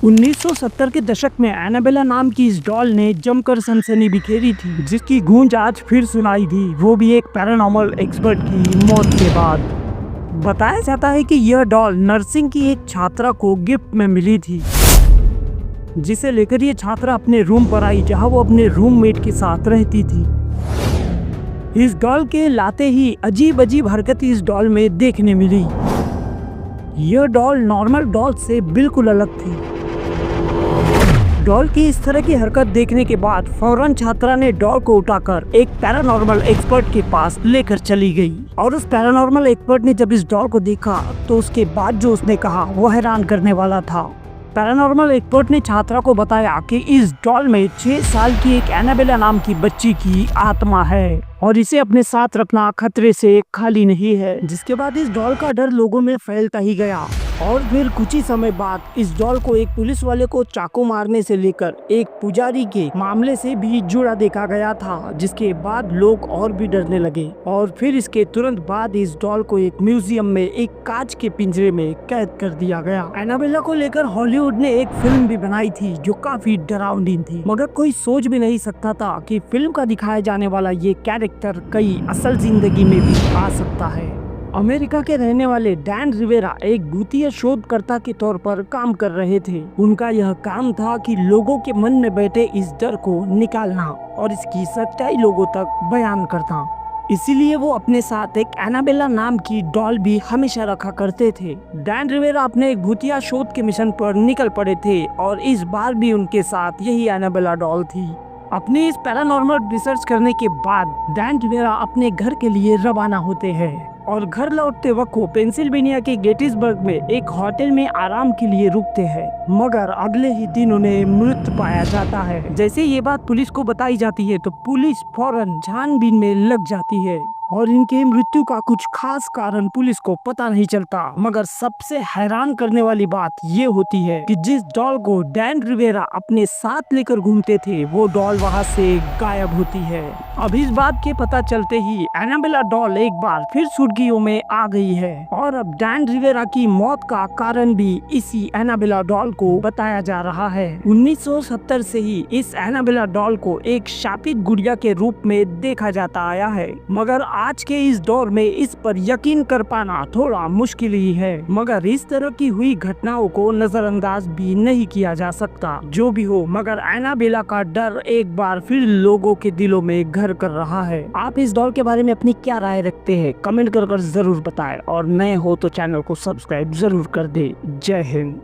1970 के दशक में एनाबेला नाम की इस डॉल ने जमकर सनसनी बिखेरी थी, जिसकी गूंज आज फिर सुनाई थी, वो भी एक पैरानॉर्मल एक्सपर्ट की मौत के बाद। बताया जाता है कि यह डॉल नर्सिंग की एक छात्रा को गिफ्ट में मिली थी, जिसे लेकर ये छात्रा अपने रूम पर आई, जहां वो अपने रूममेट के साथ रहती थी। इस डॉल के लाते ही अजीब अजीब हरकत इस डॉल में देखने मिली। यह डॉल नॉर्मल डॉल से बिल्कुल अलग थी। डॉल की इस तरह की हरकत देखने के बाद फौरन छात्रा ने डॉल को उठाकर एक पैरानॉर्मल एक्सपर्ट के पास लेकर चली गई। और उस पैरानॉर्मल एक्सपर्ट ने जब इस डॉल को देखा तो उसके बाद जो उसने कहा वो हैरान करने वाला था। पैरानॉर्मल एक्सपर्ट ने छात्रा को बताया कि इस डॉल में 6 साल की एक एनाबेला नाम की बच्ची की आत्मा है और इसे अपने साथ रखना खतरे से खाली नहीं है। जिसके बाद इस डॉल का डर लोगों में फैलता ही गया और फिर कुछ ही समय बाद इस डॉल को एक पुलिस वाले को चाकू मारने से लेकर एक पुजारी के मामले से भी जुड़ा देखा गया था, जिसके बाद लोग और भी डरने लगे। और फिर इसके तुरंत बाद इस डॉल को एक म्यूजियम में एक कांच के पिंजरे में कैद कर दिया गया। एनाबेला को लेकर हॉलीवुड ने एक फिल्म भी बनाई थी जो काफी डरावनी थी, मगर कोई सोच भी नहीं सकता था कि फिल्म का दिखाया जाने वाला ये कैरेक्टर कई असल जिंदगी में भी आ सकता है। अमेरिका के रहने वाले डैन रिवेरा एक भूतिया शोधकर्ता के तौर पर काम कर रहे थे। उनका यह काम था कि लोगों के मन में बैठे इस डर को निकालना और इसकी सच्चाई लोगों तक बयान करना। इसीलिए वो अपने साथ एक एनाबेला नाम की डॉल भी हमेशा रखा करते थे। डैन रिवेरा अपने एक भूतिया शोध के मिशन पर निकल पड़े थे और इस बार भी उनके साथ यही एनाबेला डॉल थी। अपनी इस पैरानॉर्मल रिसर्च करने के बाद डैन रिवेरा अपने घर के लिए रवाना होते हैं और घर लौटते वक्त वो पेंसिल्वेनिया के गेटिसबर्ग में एक होटल में आराम के लिए रुकते हैं, मगर अगले ही दिन उन्हें मृत पाया जाता है। जैसे ये बात पुलिस को बताई जाती है तो पुलिस फौरन छानबीन में लग जाती है और इनके मृत्यु का कुछ खास कारण पुलिस को पता नहीं चलता। मगर सबसे हैरान करने वाली बात ये होती है कि जिस डॉल को डैन रिवेरा अपने साथ लेकर घूमते थे वो डॉल वहाँ से गायब होती है। अब इस बात के पता चलते ही एनाबेला डॉल एक बार फिर सुर्खियों में आ गई है और अब डैन रिवेरा की मौत का कारण भी इसी एनाबेला डॉल को बताया जा रहा है। 1970 से ही इस एनाबेला डॉल को एक शापित गुड़िया के रूप में देखा जाता आया है, मगर आज के इस दौर में इस पर यकीन कर पाना थोड़ा मुश्किल ही है। मगर इस तरह की हुई घटनाओं को नजरअंदाज भी नहीं किया जा सकता। जो भी हो, मगर एनाबेला का डर एक बार फिर लोगों के दिलों में घर कर रहा है। आप इस डॉल के बारे में अपनी क्या राय रखते हैं कमेंट कर जरूर बताएं और नए हो तो चैनल को सब्सक्राइब जरूर कर दे। जय हिंद।